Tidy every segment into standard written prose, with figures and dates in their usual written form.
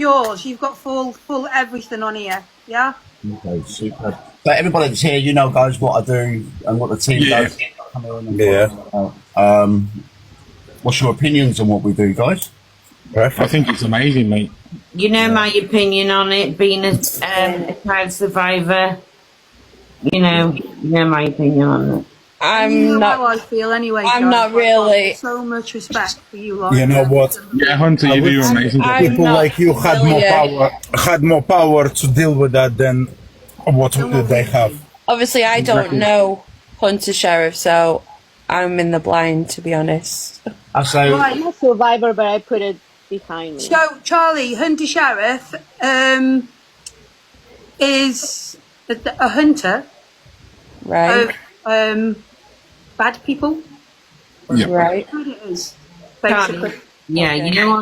yours. You've got full everything on here. Yeah. Okay, super. So everybody that's here, you know, guys, what I do and what the team does. What's your opinions on what we do, guys? Perfect. I think it's amazing, mate. You know my opinion on it, being a child survivor. You know my opinion on it. You know how I feel anyway. I'm not really. So much respect for you, lot. You know what? Yeah, Hunter, you do amazing. People like you had more power to deal with that than what they have. Obviously, I don't know Hunter Sheriff, so I'm in the blind, to be honest. I'm a survivor, but I put it behind me. So, Charlie, Hunter Sheriff is a hunter, right? Of bad people, right? It is basically. Yeah, you know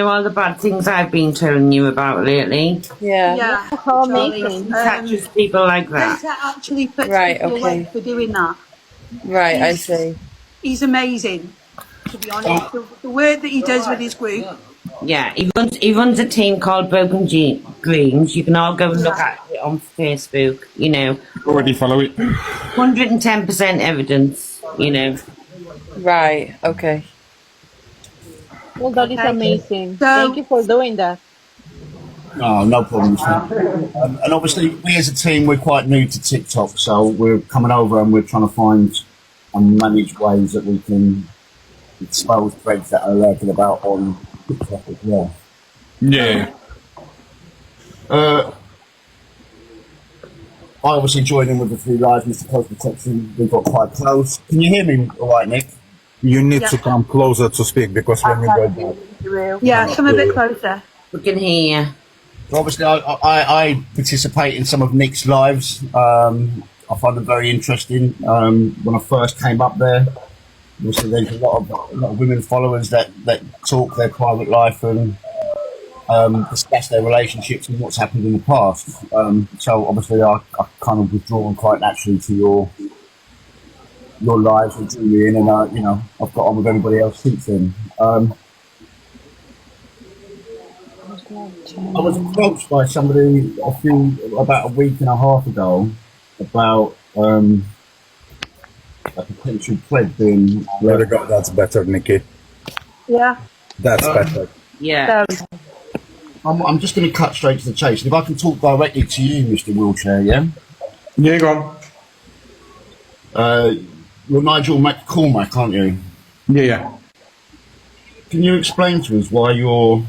all the bad things I've been telling you about lately. Yeah. Catches people like that. Hunter actually puts Right, people okay. away for doing that. Right, I see. He's amazing, to be honest. The work that he does with his group. Yeah, he runs a team called Broken Dreams. You can all go and look at it on Facebook, you know. Already follow it. 110% evidence, you know. Right, okay. Well, that is amazing. Thank you for doing that. Oh, no problem. And obviously, we as a team, we're quite new to TikTok, so we're coming over and we're trying to find and manage ways that we can expose threads that are lurking about on TikTok as well. Yeah. I obviously joined in with a few lives, Mr. Close Protection. We got quite close. Can you hear me all right, Nick? You need to come closer to speak because when you go back. Yeah, come a bit closer. We can hear you. So obviously, I participate in some of Nick's lives. I find them very interesting. When I first came up there, obviously there's a lot of women followers that talk their private life and discuss their relationships and what's happened in the past. So obviously, I kind of withdrawn quite naturally to your lives and drew me in, and I've got on with everybody else since then. I was approached by somebody about a week and a half ago about a potential pledge being. There we go. That's better, Nikki. Yeah. That's better. Yeah. I'm just going to cut straight to the chase. If I can talk directly to you, Mr. Wheelchair, yeah? Yeah, go on. You're Nigel Mccormack, aren't you? Yeah. Can you explain to us why your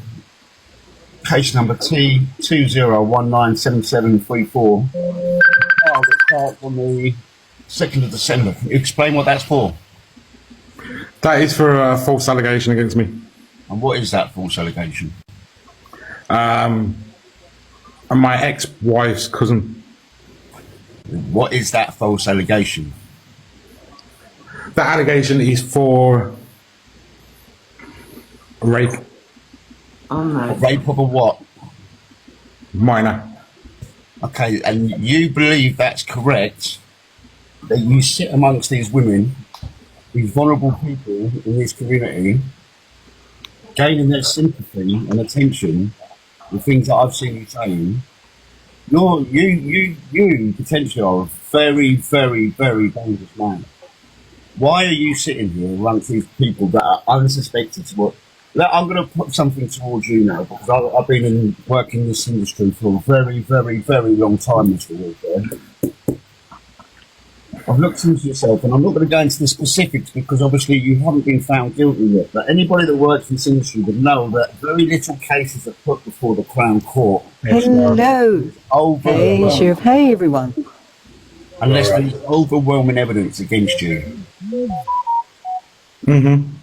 case number T20197734 starts on the 2nd of December? Can you explain what that's for? That is for a false allegation against me. And what is that false allegation? My ex-wife's cousin. What is that false allegation? That allegation is for rape. Oh no. Rape of a what? Minor. Okay, and you believe that's correct, that you sit amongst these women, these vulnerable people in this community, gaining their sympathy and attention, the things that I've seen you saying, you potentially are a very, very, very dangerous man. Why are you sitting here amongst these people that are unsuspected to what? I'm going to put something towards you now, because I've been working in this industry for a very, very, very long time, Mr. Walker. I've looked into yourself, and I'm not going to go into the specifics because obviously you haven't been found guilty yet. But anybody that works in this industry would know that very little cases are put before the Crown Court. Hello. Hey, Sheriff. Hey, everyone. Unless there's overwhelming evidence against you. Mm-hmm.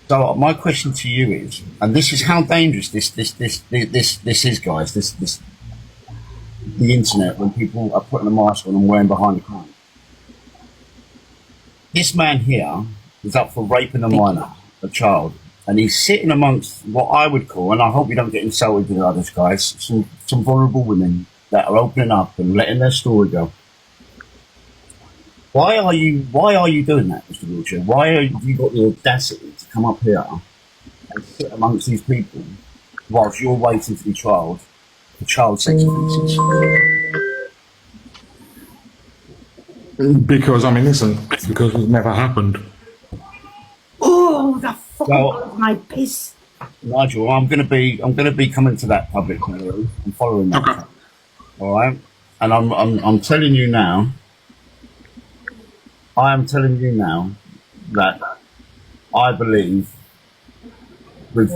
So my question to you is, and this is how dangerous this is, guys. The internet, when people are putting a mask on and wearing behind the camera. This man here is up for raping a minor, a child, and he's sitting amongst what I would call, and I hope you don't get insulted with others, guys, some vulnerable women that are opening up and letting their story go. Why are you doing that, Mr. Wheelchair? Why have you got the audacity to come up here and sit amongst these people whilst you're waiting to be trialled for child sex offences? Because I'm innocent. Because it never happened. Oh, that fucking Well, my piss. Nigel, I'm gonna be coming to that public hearing. I'm following that. Okay. All right, and I'm telling you now. I am telling you now that I believe with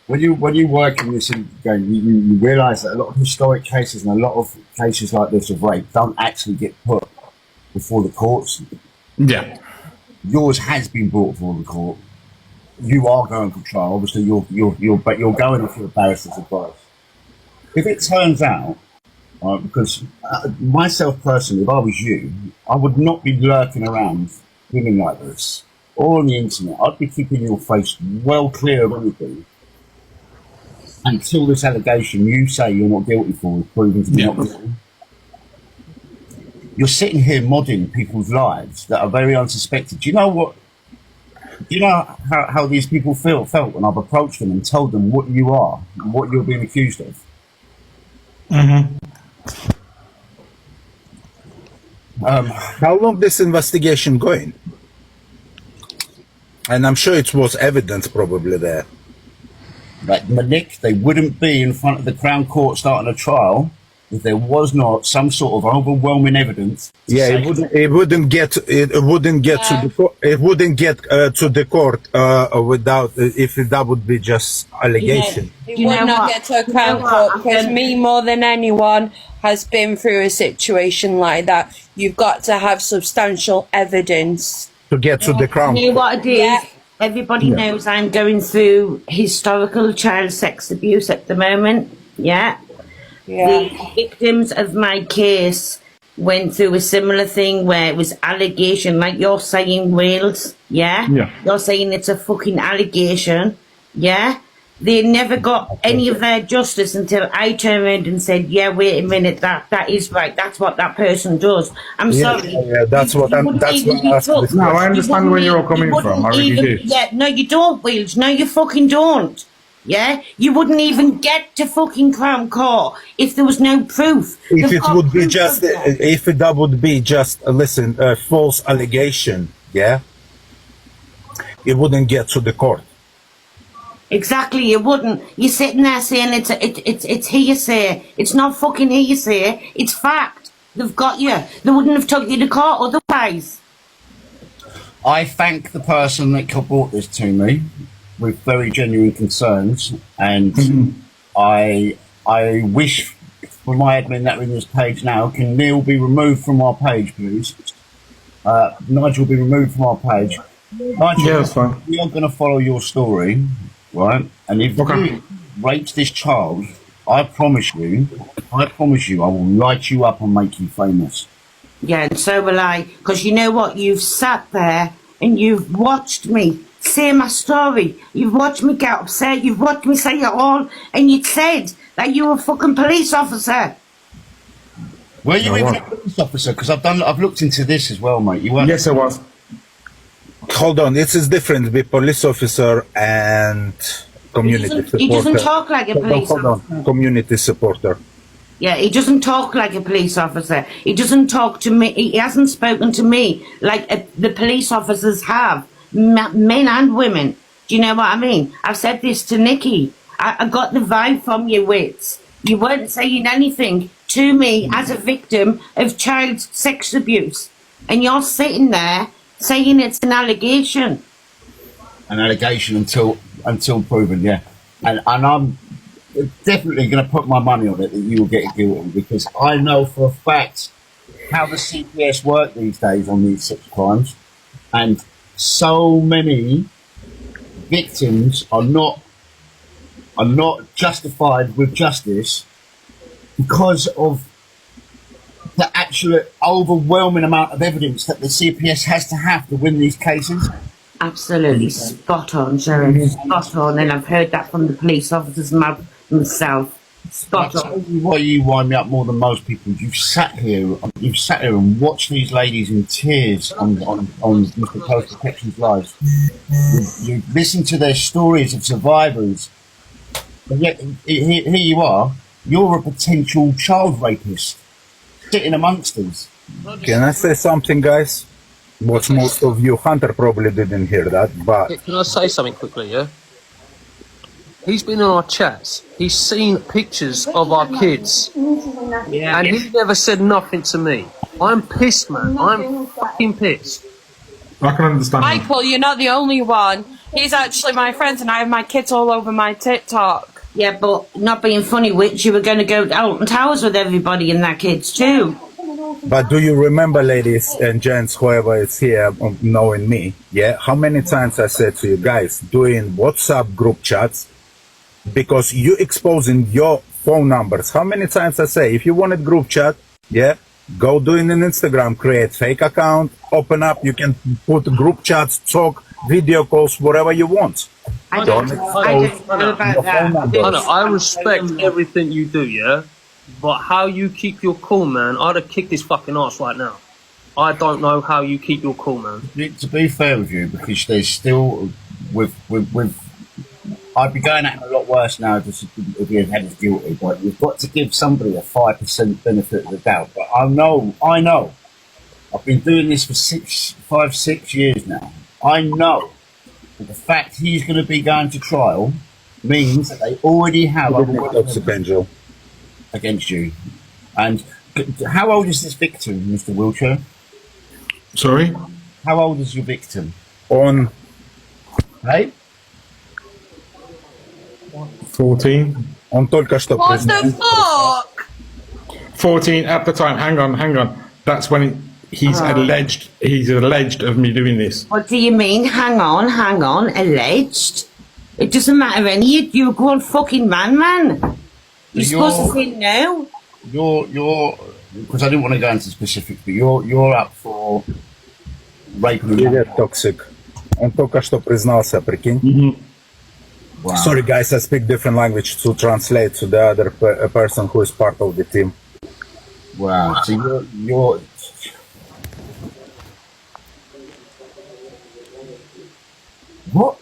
when you work in this game, you realise that a lot of historic cases and a lot of cases like this of rape don't actually get put before the courts. Yeah. Yours has been brought before the court. You are going for trial. Obviously, but you're going for a barrister's advice. If it turns out, because myself personally, if I was you, I would not be lurking around women like this or on the internet. I'd be keeping your face well clear of anything until this allegation you say you're not guilty for is proven to be not guilty. You're sitting here modding people's lives that are very unsuspected. Do you know what? Do you know how these people felt when I've approached them and told them what you are, and what you're being accused of? Mm-hmm. How long this investigation going? And I'm sure it was evidence probably there. Like Malik, they wouldn't be in front of the Crown Court starting a trial if there was not some sort of overwhelming evidence. Yeah, it wouldn't get to the court without if that would be just allegation. It would not get to a Crown Court because me more than anyone has been through a situation like that. You've got to have substantial evidence To get to the Crown You know Court. what it is? Yeah. Everybody knows I'm going through historical child sex abuse at the moment. Yeah. The victims of my case went through a similar thing where it was allegation, like you're saying, Wales. Yeah. You're saying it's a fucking allegation. Yeah. They never got any of their justice until I turned around and said, yeah, wait a minute, that is right. That's what that person does. I'm sorry. Yeah, that's what I'm asking. No, I understand where you're coming from. I really do. Yeah, no, you don't, Wales. No, you fucking don't. Yeah? You wouldn't even get to fucking Crown Court if there was no proof. If it would be just, if that would be just, listen, a false allegation, yeah, it wouldn't get to the court. Exactly, you wouldn't. You're sitting there saying it's hearsay. It's not fucking hearsay. It's fact. They've got you. They wouldn't have took you to court otherwise. I thank the person that brought this to me with very genuine concerns, and I wish for my admin that are in this page now, can Neil be removed from our page, please? Nigel be removed from our page. Nigel, Yeah, that's fine. we are going to follow your story, right? And if you raped this child, I promise you, I will light you up and make you famous. Yeah, and so will I. Because you know what? You've sat there and you've watched me say my story. You've watched me get upset. You've watched me say it all. And you said that you were a fucking police officer. Were you even a police officer? Because I've looked into this as well, mate. You weren't. Yes, I was. Hold on, it is different to be police officer and community supporter. He doesn't talk like a police Hold on, community supporter. Yeah, he doesn't talk like a police officer. He doesn't talk to me. He hasn't spoken to me like the police officers have, men and women. Do you know what I mean? I've said this to Nikki. I got the vibe from your wits. You weren't saying anything to me as a victim of child sex abuse. And you're sitting there saying it's an allegation. An allegation until proven, yeah. And I'm definitely going to put my money on it that you will get guilty, because I know for a fact how the CPS work these days on these such crimes, and so many victims are not justified with justice because of the actual overwhelming amount of evidence that the CPS has to have to win these cases. Absolutely spot on, Sheriff. Spot on. And I've heard that from the police officers myself. Spot on. Why you wind me up more than most people? You've sat here and watched these ladies in tears on Mr. Post Protection's lives. You've listened to their stories of survivors And yet, here you are. You're a potential child rapist sitting amongst us. Can I say something, guys? What most of you, Hunter probably didn't hear that, but Can I say something quickly, yeah? He's been in our chats. He's seen pictures of our kids. Yeah. And he never said nothing to me. I'm pissed, man. I'm fucking pissed. I can understand that. Michael, you're not the only one. He's actually my friend, and I have my kids all over my TikTok. Yeah, but not being funny, Witch, you were going to go to Alton Towers with everybody and their kids too. But do you remember, ladies and gents, whoever is here knowing me, yeah? How many times I said to you guys, doing WhatsApp group chats, because you exposing your phone numbers. How many times I say, if you wanted group chat, yeah, go do it in Instagram, create fake account, open up, you can put group chats, talk, video calls, whatever you want. I don't know about that. I respect everything you do, yeah? But how you keep your cool, man, I'd have kicked his fucking ass right now. I don't know how you keep your cool, man. To be fair with you, because there's still, with I'd be going at him a lot worse now just if he had his guilty, but you've got to give somebody a 5% benefit of the doubt. But I know, I've been doing this for 6 years now. I know that the fact he's going to be going to trial means that they already have Angel against you. And how old is this victim, Mr. Wiltshire? Sorry? How old is your victim? Hey? 14. Он только что What признал. the fuck? 14 at the time. Hang on. That's when he's alleged of me doing this. What do you mean? Hang on, alleged? It doesn't matter any, you're a grown fucking man. You're supposed to say no. You're, because I didn't want to go into specifics, but you're up for raping. Привет, Toxic. Он только что признался, прикинь. Wow. Sorry, guys, I speak different language to translate to the other person who is part of the team. Wow. So you're. What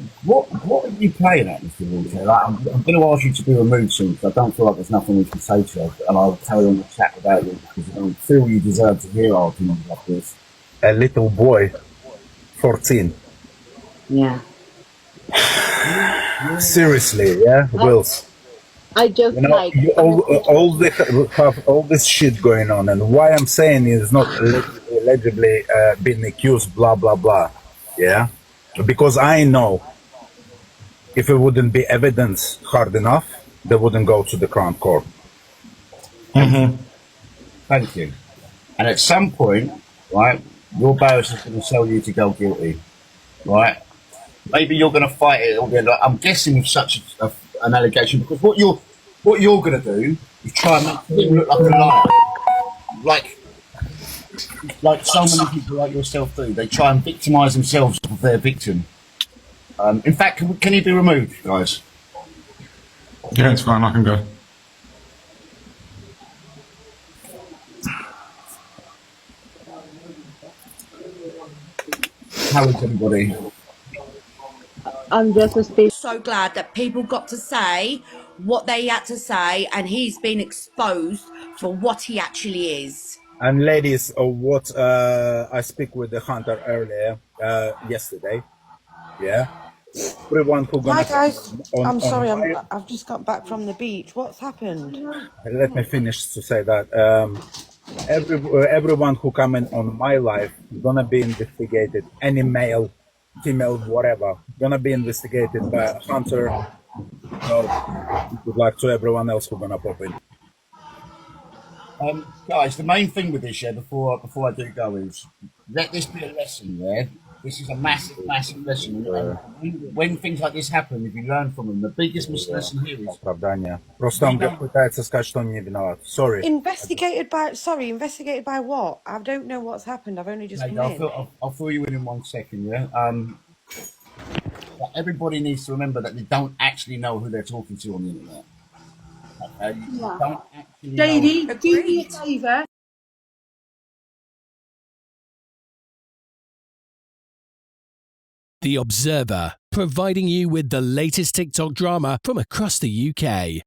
are you playing at, Mr. Wiltshire? Like, I'm going to ask you to do a mood soon, because I don't feel like there's nothing we can say to you, and I'll carry on the chat without you, because I don't feel you deserve to hear arguments like this. A little boy, 14. Yeah. Seriously, yeah, Wills. I just You know, you have all this shit going on, and why I'm saying is not allegedly being accused, blah blah blah. Yeah, because I know if it wouldn't be evidence hard enough, they wouldn't go to the Crown Court. Thank you. And at some point, right, your barrister's going to tell you to go guilty, right? Maybe you're going to fight it. I'm guessing with such an allegation, because what you're going to do is try and make him look like a liar, like so many people like yourself do. They try and victimise themselves of their victim. In fact, can he be removed, guys? Yeah, it's fine. I can go. How is everybody? I'm just a space. So glad that people got to say what they had to say, and he's been exposed for what he actually is. And ladies, what I speak with the hunter earlier yesterday. Yeah, everyone who gonna. Hi guys, I'm sorry, I've just got back from the beach. What's happened? Let me finish to say that everyone who comment on my life gonna be investigated. Any male, female, whatever, gonna be investigated by a hunter. So good luck to everyone else who gonna pop in. Guys, the main thing with this, before I do go, is let this be a lesson, yeah? This is a massive lesson. And when things like this happen, if you learn from them, the biggest lesson here is... Оправдание. Просто он пытается сказать, что он не виноват. Sorry. Investigated by what? I don't know what's happened. I've only just come in. I'll fill you in 1 second, yeah? Everybody needs to remember that they don't actually know who they're talking to on the internet. Don't actually JD, do me a favour. The Observer, providing you with the latest TikTok drama from across the UK.